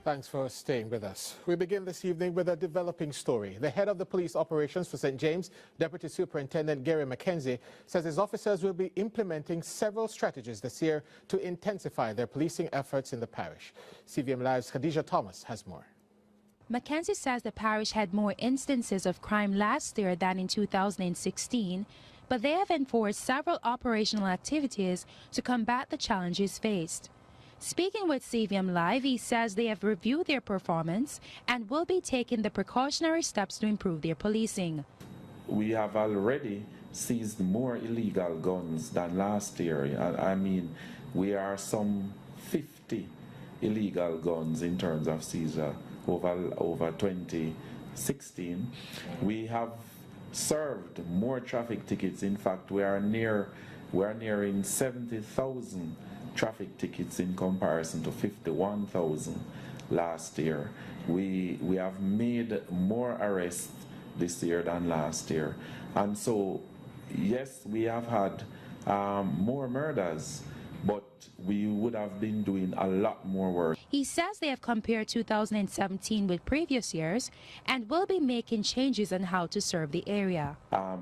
Thanks for staying with us. We begin this evening with a developing story. The head of the police operations for St. James, Deputy Superintendent Gary McKenzie, says his officers will be implementing several strategies this year to intensify their policing efforts in the parish. CVM Live's Khadija Thomas has more. McKenzie says the parish had more instances of crime last year than in 2016, but they have enforced several operational activities to combat the challenges faced. Speaking with CVM Live, he says they have reviewed their performance and will be taking the precautionary steps to improve their policing. We have already seized more illegal guns than last year. I mean, we are some 50 illegal guns in terms of seizure over 2016. We have served more traffic tickets. In fact, we are nearing 70,000 traffic tickets in comparison to 51,000 last year. We have made more arrests this year than last year. And so, yes, we have had more murders, but we would have been doing a lot more work. He says they have compared 2017 with previous years and will be making changes on how to serve the area.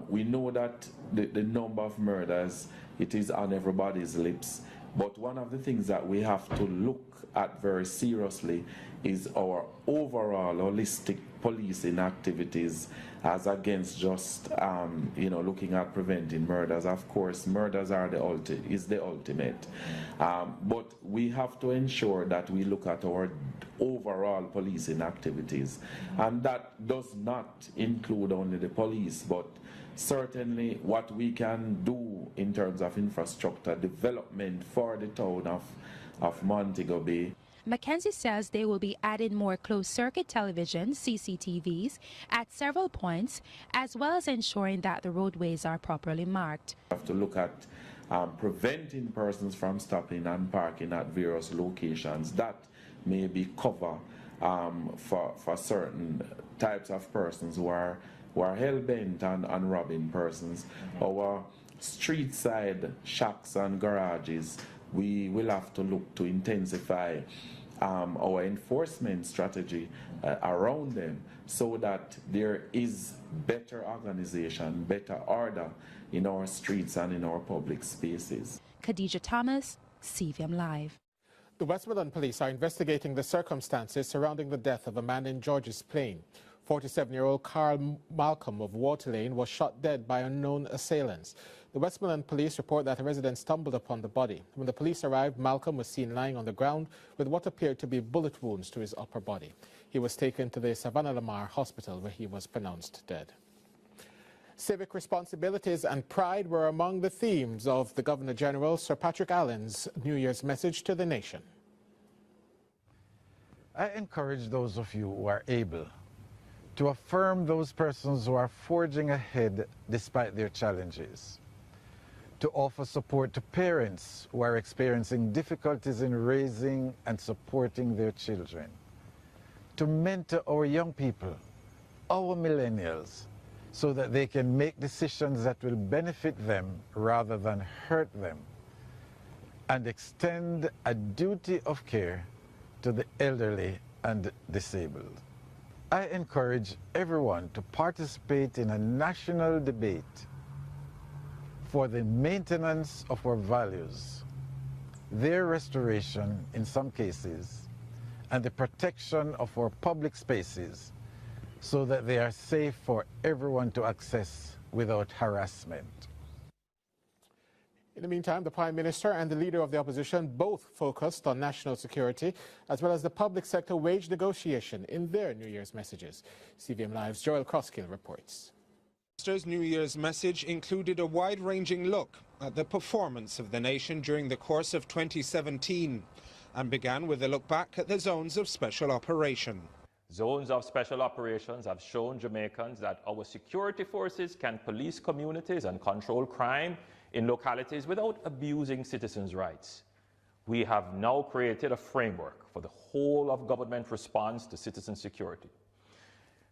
We know that the number of murders, it is on everybody's lips. But one of the things that we have to look at very seriously is our overall holistic policing activities as against just looking at preventing murders. Of course, murders are the ultimate. But we have to ensure that we look at our overall policing activities. And that does not include only the police, but certainly what we can do in terms of infrastructure development for the town of Montego Bay. McKenzie says they will be adding more closed-circuit television, CCTVs, at several points, as well as ensuring that the roadways are properly marked. We have to look at preventing persons from stopping and parking at various locations. That may be cover for certain types of persons who are hell-bent on robbing persons. Our street side shacks and garages, we will have to look to intensify our enforcement strategy around them so that there is better organization, better order in our streets and in our public spaces. Khadija Thomas, CVM Live. The Westmoreland police are investigating the circumstances surrounding the death of a man in George's Plain. 47-year-old Carl Malcolm of Water Lane was shot dead by unknown assailants. The Westmoreland police report that a resident stumbled upon the body. When the police arrived, Malcolm was seen lying on the ground with what appeared to be bullet wounds to his upper body. He was taken to the Savannah Lamar Hospital, where he was pronounced dead. Civic responsibilities and pride were among the themes of the Governor-General, Sir Patrick Allen's New Year's message to the nation. I encourage those of you who are able to affirm those persons who are forging ahead despite their challenges, to offer support to parents who are experiencing difficulties in raising and supporting their children, to mentor our young people, our millennials, so that they can make decisions that will benefit them rather than hurt them, and extend a duty of care to the elderly and disabled. I encourage everyone to participate in a national debate for the maintenance of our values, their restoration in some cases, and the protection of our public spaces so that they are safe for everyone to access without harassment. In the meantime, the Prime Minister and the Leader of the Opposition both focused on national security as well as the public sector wage negotiation in their New Year's messages. CVM Live's Joel Croskill reports. The Minister's New Year's message included a wide-ranging look at the performance of the nation during the course of 2017 and began with a look back at the zones of special operation. Zones of special operations have shown Jamaicans that our security forces can police communities and control crime in localities without abusing citizens' rights. We have now created a framework for the whole of government response to citizen security.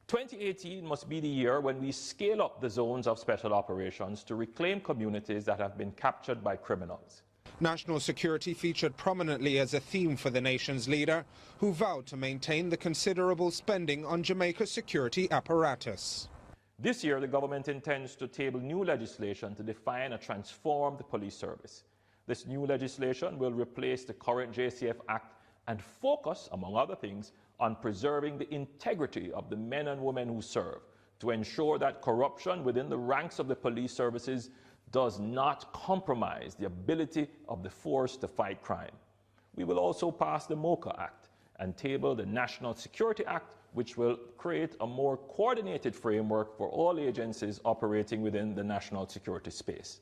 2018 must be the year when we scale up the zones of special operations to reclaim communities that have been captured by criminals. National security featured prominently as a theme for the nation's leader, who vowed to maintain the considerable spending on Jamaica's security apparatus. This year, the government intends to table new legislation to define a transformed police service. This new legislation will replace the current JCF Act and focus, among other things, on preserving the integrity of the men and women who serve, to ensure that corruption within the ranks of the police services does not compromise the ability of the force to fight crime. We will also pass the MOCA Act and table the National Security Act, which will create a more coordinated framework for all agencies operating within the national security space.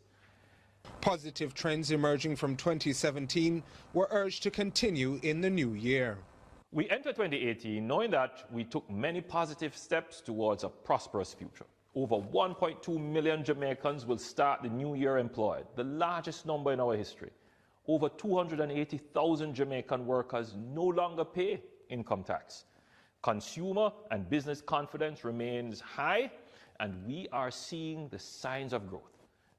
Positive trends emerging from 2017 were urged to continue in the new year. We enter 2018 knowing that we took many positive steps towards a prosperous future. Over 1.2 million Jamaicans will start the new year employed, the largest number in our history. Over 280,000 Jamaican workers no longer pay income tax. Consumer and business confidence remains high, and we are seeing the signs of growth.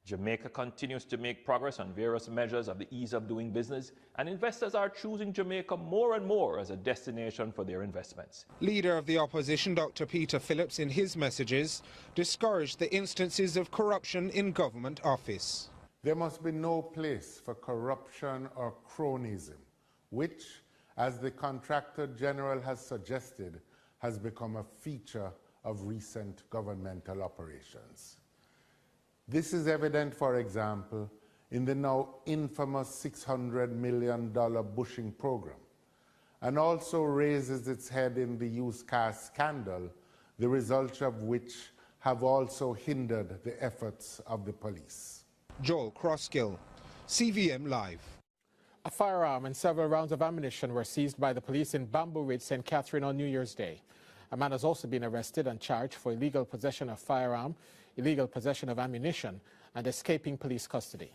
Jamaica continues to make progress on various measures of the ease of doing business, and investors are choosing Jamaica more and more as a destination for their investments. Leader of the opposition, Dr. Peter Phillips, in his messages, discouraged the instances of corruption in government office. There must be no place for corruption or cronyism, which, as the Contractor General has suggested, has become a feature of recent governmental operations. This is evident, for example, in the now infamous $600 million bushing program, and also raises its head in the used car scandal, the results of which have also hindered the efforts of the police. Joel Crosskill, CVM Live. A firearm and several rounds of ammunition were seized by the police in Bamboo Ridge, St. Catherine on New Year's Day. A man has also been arrested and charged for illegal possession of firearm, illegal possession of ammunition, and escaping police custody.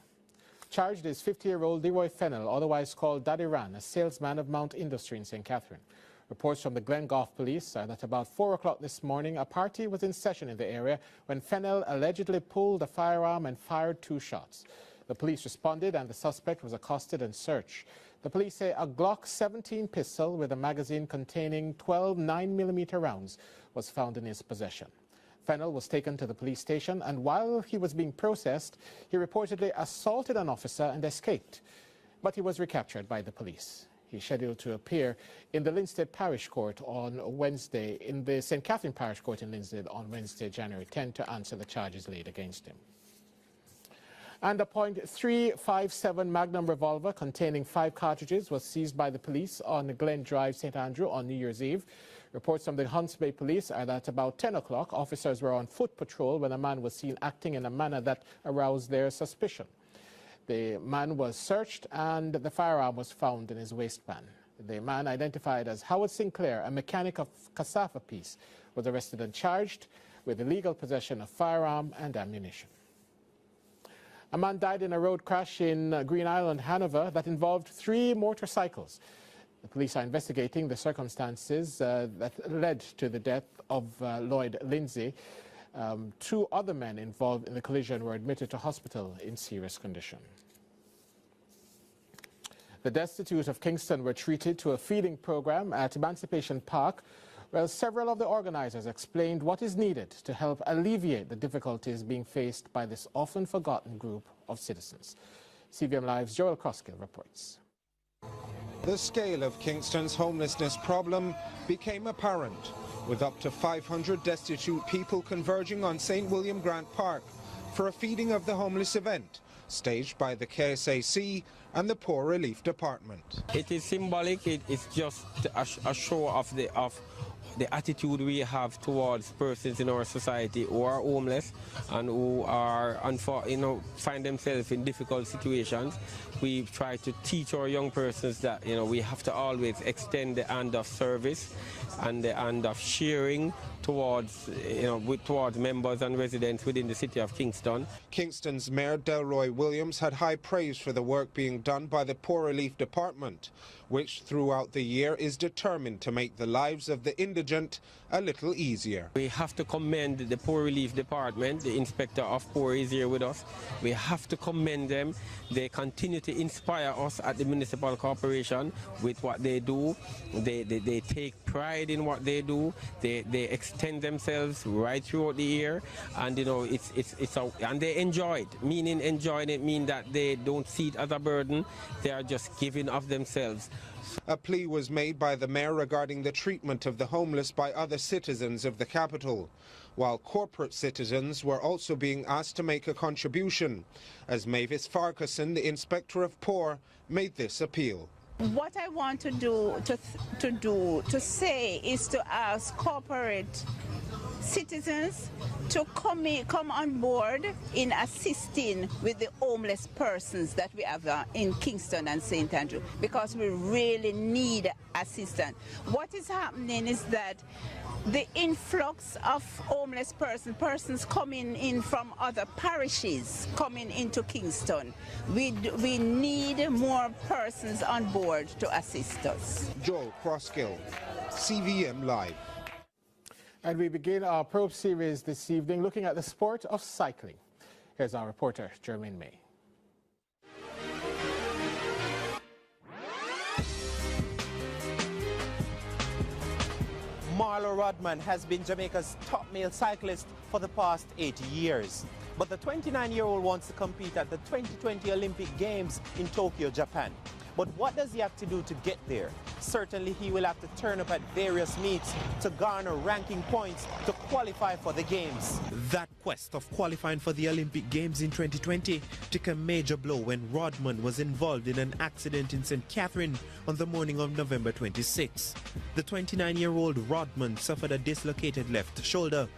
Charged is 50-year-old Leroy Fennell, otherwise called Daddy Ran, a salesman of Mount Industry in St. Catherine. Reports from the Glengough police are that about 4 o'clock this morning, a party was in session in the area when Fennell allegedly pulled a firearm and fired 2 shots. The police responded and the suspect was accosted and searched. The police say a Glock 17 pistol with a magazine containing 12 9mm rounds was found in his possession. Fennell was taken to the police station, and while he was being processed, he reportedly assaulted an officer and escaped. But he was recaptured by the police. He's scheduled to appear in the Linstead Parish Court on Wednesday, in the St. Catherine Parish Court in Linstead on Wednesday, January 10, to answer the charges laid against him. And a .357 Magnum revolver containing 5 cartridges was seized by the police on Glen Drive, St. Andrew on New Year's Eve. Reports from the Hunts Bay Police are that about 10 o'clock, officers were on foot patrol when a man was seen acting in a manner that aroused their suspicion. The man was searched and the firearm was found in his waistband. The man, identified as Howard Sinclair, a mechanic of Cassava Piece, was arrested and charged with illegal possession of firearm and ammunition. A man died in a road crash in Green Island, Hanover, that involved 3 motorcycles. The police are investigating the circumstances that led to the death of Lloyd Lindsay. 2 other men involved in the collision were admitted to hospital in serious condition. The destitute of Kingston were treated to a feeding program at Emancipation Park, where several of the organizers explained what is needed to help alleviate the difficulties being faced by this often forgotten group of citizens. CVM Live's Joel Crosskill reports. The scale of Kingston's homelessness problem became apparent, with up to 500 destitute people converging on St. William Grant Park for a feeding of the homeless event, staged by the KSAC and the Poor Relief Department. It is symbolic. It's just a show of the attitude we have towards persons in our society who are homeless and who are, find themselves in difficult situations. We try to teach our young persons that, we have to always extend the hand of service and the hand of sharing towards, towards members and residents within the city of Kingston. Kingston's Mayor Delroy Williams had high praise for the work being done by the Poor Relief Department, which throughout the year is determined to make the lives of the indigent a little easier. We have to commend the Poor Relief Department. The Inspector of Poor is here with us. We have to commend them. They continue to inspire us at the Municipal Corporation with what they do. They take pride in what they do. They extend themselves right throughout the year, and you know and they enjoy it. Meaning enjoying it mean that they don't see it as a burden. They are just giving of themselves. A plea was made by the mayor regarding the treatment of the homeless by other citizens of the capital, while corporate citizens were also being asked to make a contribution, as Mavis Farquharson, the Inspector of Poor, made this appeal. What I want to say is to ask corporate citizens to come on board in assisting with the homeless persons that we have in Kingston and St. Andrew, because we really need assistance. What is happening is that the influx of homeless persons coming in from other parishes coming into Kingston, we need more persons on board to assist us. Joel Crosskill, CVM Live. And we begin our probe series this evening looking at the sport of cycling. Here's our reporter, Jermaine May. Marlo Rodman has been Jamaica's top male cyclist for the past 8 years. But the 29-year-old wants to compete at the 2020 Olympic Games in Tokyo, Japan. But what does he have to do to get there? Certainly he will have to turn up at various meets to garner ranking points to qualify for the Games. That quest of qualifying for the Olympic Games in 2020 took a major blow when Rodman was involved in an accident in St. Catherine on the morning of November 26. The 29-year-old Rodman suffered a dislocated left shoulder.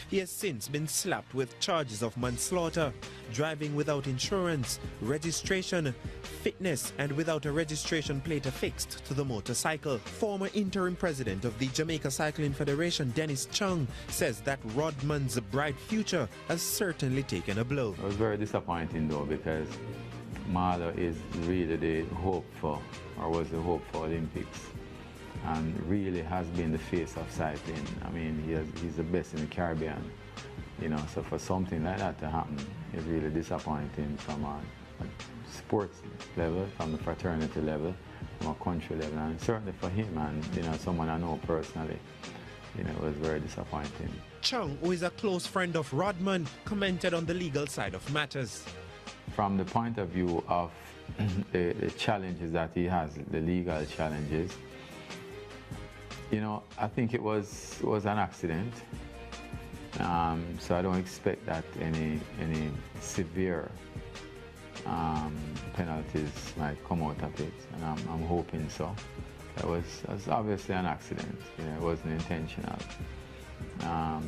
He has since been slapped with charges of manslaughter, driving without insurance, registration, fitness, and without a registration plate affixed to the motorcycle. Former interim president of the Jamaica Cycling Federation, Dennis Chung, says that Rodman's bright future has certainly taken a blow. It was very disappointing though, because Marlo is really the hope for, or was the hope for Olympics, and really has been the face of cycling. I mean, he's the best in the Caribbean, you know, so for something like that to happen is really disappointing from a sports level, from the fraternity level, from a country level, and certainly for him and, you know, someone I know personally, you know, it was very disappointing. Chung, who is a close friend of Rodman, commented on the legal side of matters. From the point of view of the challenges that he has, the legal challenges, you know, I think it was an accident, so I don't expect that any severe penalties might come out of it, and I'm hoping so. It was obviously an accident, you know, it wasn't intentional.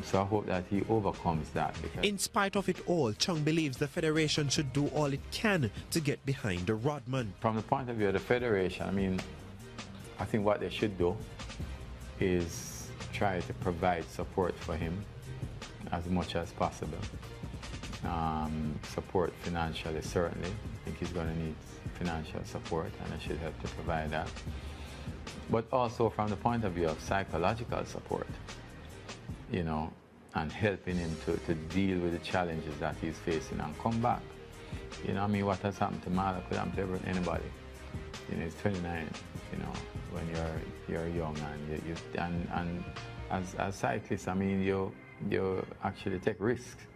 So I hope that he overcomes that. In spite of it all, Chung believes the Federation should do all it can to get behind the Rodman. From the point of view of the Federation, I mean, I think what they should do is try to provide support for him as much as possible. Support financially, certainly. I think he's going to need financial support, and I should help to provide that. But also from the point of view of psychological support, you know, and helping him to deal with the challenges that he's facing and come back. You know, I mean, what has happened to Marlo could happen to anybody. You know, he's 29, you know, when you're young, and as cyclists, I mean, you actually take risks.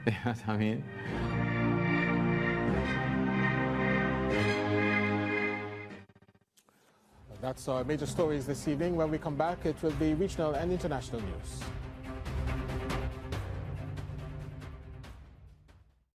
You know what I mean? That's our major stories this evening. When we come back, it will be regional and international news.